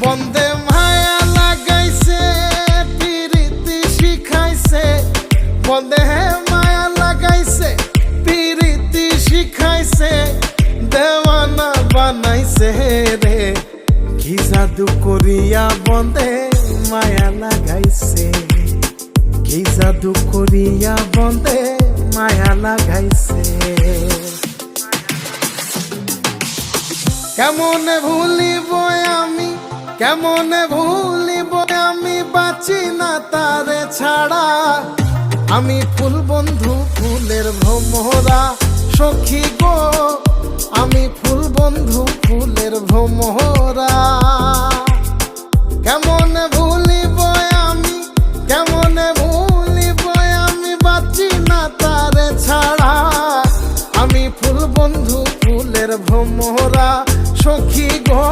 বন্দে মায়া লাগাইছে পিরিতি শিখাইছে, বন্দে মায়া লাগাইছে পিরিতি শিখাইছে, দেওয়ানা বানাইছে রে। কি জাদু করিয়া বন্দে মায়া লাগাইছে, কি জাদু করিয়া বন্দে মায়া লাগাইছে। কেমনে ভুলিব আমি, কেমনে ভুলিব আমি, বাঁচি না তারে ছাড়া। আমি ফুল বন্ধু ফুলের ভ্রমরা সখী গো, আমি ফুল বন্ধু ফুলের ভ্রমরা। কেমনে ভুলিব আমি, কেমনে ভুলিব আমি, বাঁচি না তারে ছাড়া। আমি ফুল বন্ধু ফুলের ভ্রমরা সখী গো।